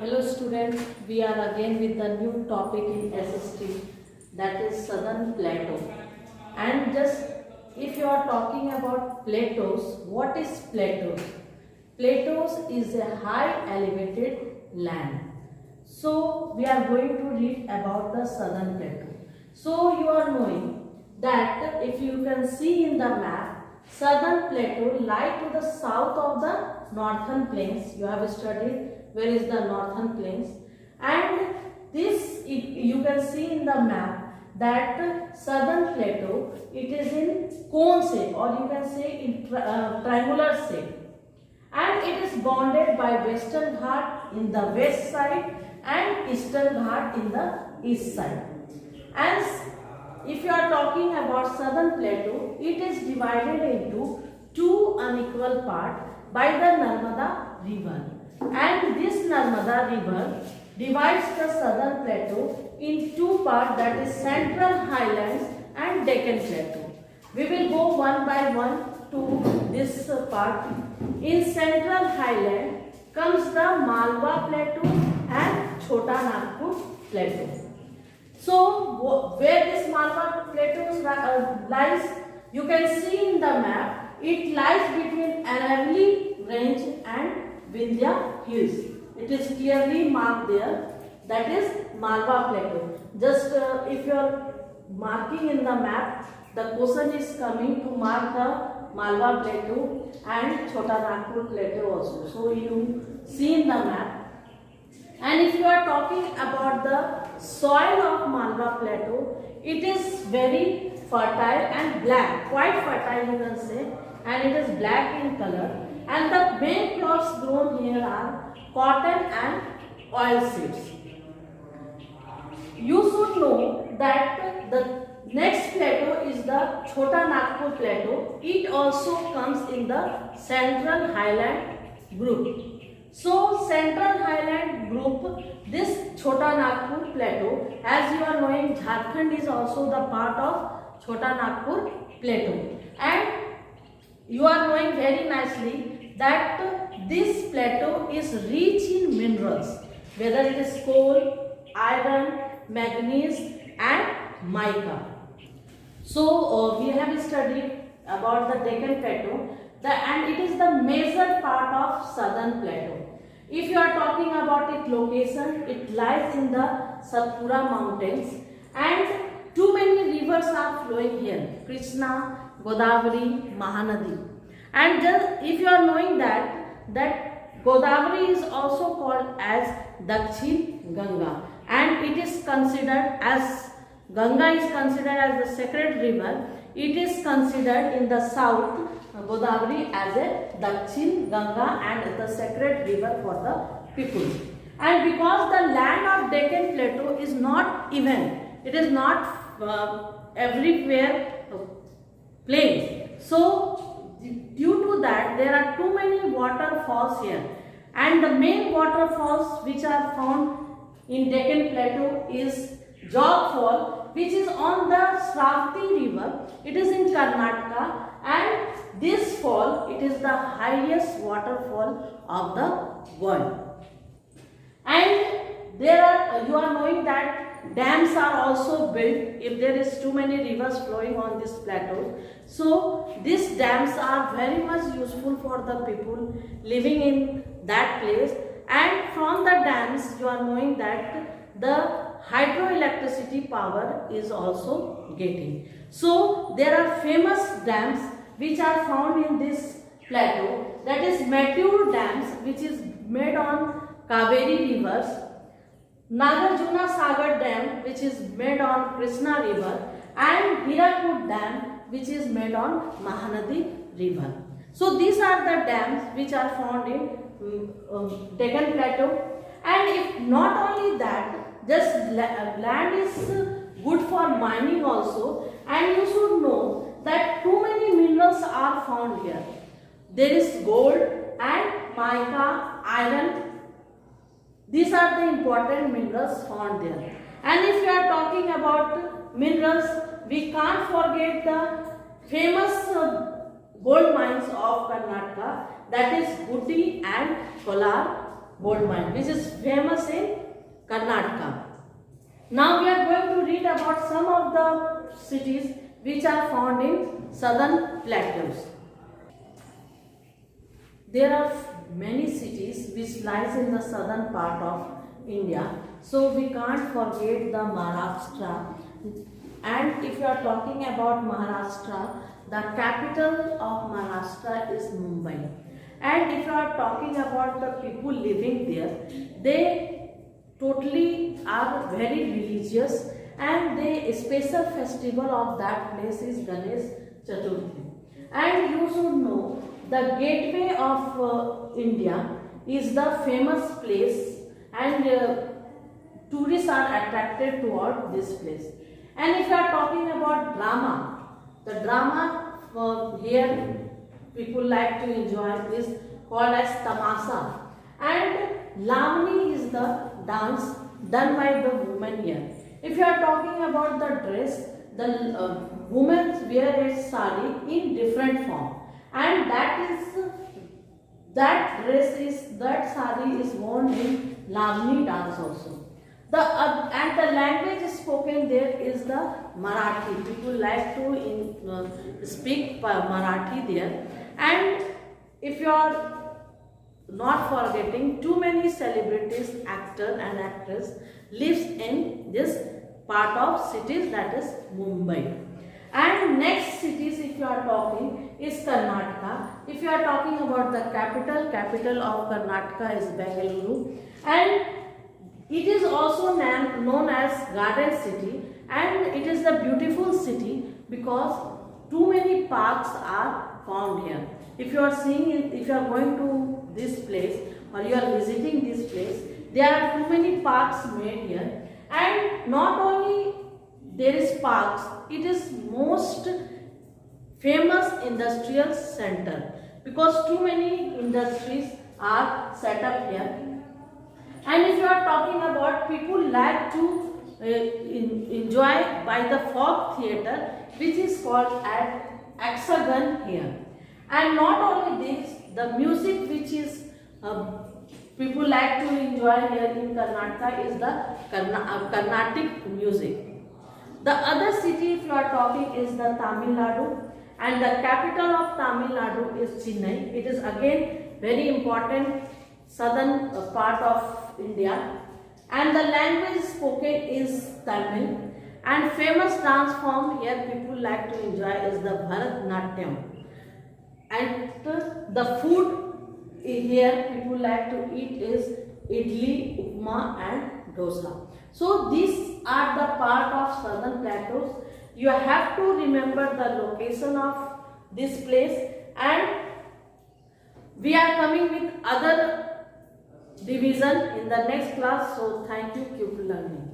Hello students, we are again with the new topic in SST, that is Southern Plateau. And just if you are talking about plateaus, what is plateaus? Plateaus is a high elevated land. So we are going to read about the Southern Plateau. So you are knowing that if you can see in the map, Southern Plateau lie to the south of the Northern Plains. You have studied where is the Northern Plains, and this you can see in the map that Southern Plateau, it is in cone shape, or you can say in triangular shape, and it is bounded by Western Ghat in the west side and Eastern Ghat in the east side. And if you are talking about Southern Plateau, it is divided into two unequal parts by the Narmada river, and this Narmada river divides the Southern Plateau in two parts, that is Central Highlands and Deccan Plateau. We will go one by one to this part. In Central Highland comes the Malwa Plateau and Chota Nagpur Plateau. So where this Malwa Plateau lies, you can see in the map, it lies between Aravalli Range and Vindhya Hills. It is clearly marked there, that is Malwa Plateau. Just if you are marking in the map, the question is coming to mark the Malwa Plateau and Chota Nagpur Plateau also. So you see in the map. And if you are talking about the soil of Malwa Plateau, it is very fertile and black, quite fertile you can say, and it is black in color. And the main crops grown here are cotton and oilseeds. You should know that the next plateau is the Chota Nagpur Plateau. It also comes in the Central Highland group. So Central Highland group, this Chota Nagpur Plateau, as you are knowing, Jharkhand is also the part of Chota Nagpur Plateau, and you are knowing very nicely that this plateau is rich in minerals, whether it is coal, iron, manganese and mica. So we have studied about the Deccan Plateau, and it is the major part of Southern Plateau. If you are talking about its location, it lies in the Satpura mountains, and too many rivers are flowing here: Krishna, Godavari, Mahanadi. And just if you are knowing that Godavari is also called as Dakshin Ganga, and it is considered as Ganga is considered as the sacred river. It is considered in the south Godavari as a Dakshin Ganga and the sacred river for the people. And because the land of Deccan Plateau is not even, it is not everywhere plain. So due to that, there are too many waterfalls here, and the main waterfalls which are found in Deccan Plateau is Jog Fall, which is on the Sravati river. It is in Karnataka, and this fall, it is the highest waterfall of the world. And there are, you are knowing that dams are also built if there is too many rivers flowing on this plateau. So these dams are very much useful for the people living in that place. And from the dams, you are knowing that the hydroelectricity power is also getting. So there are famous dams which are found in this plateau, that is Mature dams, which is made on Kaveri rivers, Nagarjuna Sagar dam, which is made on Krishna river, and Hirakud dam, which is made on Mahanadi river. So these are the dams which are found in Deccan Plateau. And if not only that, just land is good for mining also, and you should know that too many minerals are found here. There is gold and mica, iron. These are the important minerals found there. And if we are talking about minerals, we can't forget the famous gold mines of Karnataka, that is Gutti and Kolar gold mine, which is famous in Karnataka. Now we are going to read about some of the cities which are found in southern plateaus. There are many cities which lies in the southern part of India, so we can't forget the Maharashtra. And if you are talking about Maharashtra, the capital of Maharashtra is Mumbai. And if you are talking about the people living there, they totally are very religious, and the special festival of that place is Ganesh Chaturthi. And you should know the gateway of India is the famous place, and tourists are attracted toward this place. And if you are talking about drama, the drama here people like to enjoy is called as Tamasa, and Lavani is the dance done by the women here. If you are talking about the dress, the women wear a sari in different form, and that sari is worn in Lavani dance also. And the language spoken there is the Marathi. People like to speak Marathi there. And if you are not forgetting, too many celebrities, actor and actress lives in this part of cities, that is Mumbai. And next cities if you are talking is Karnataka. If you are talking about the capital of Karnataka is Bengaluru, and it is also known as Garden City, and it is a beautiful city because too many parks are found here. If you are going to this place or you are visiting this place, there are too many parks made here. And not only there is parks, it is most famous industrial center because too many industries are set up here. And if you are talking about, people like to enjoy by the folk theatre, which is called at Hexagon here. And not only this, the music which is people like to enjoy here in Karnataka is the Carnatic music. The other city if you are talking is the Tamil Nadu, and the capital of Tamil Nadu is Chennai. It is again very important southern part of India, and the language spoken is Tamil, and famous dance form here people like to enjoy is the Bharatnatyam, and the food here people like to eat is idli, upma and dosa. So these are the part of southern plateaus. You have to remember the location of this place, and we are coming with other division in the next class. So thank you, keep learning.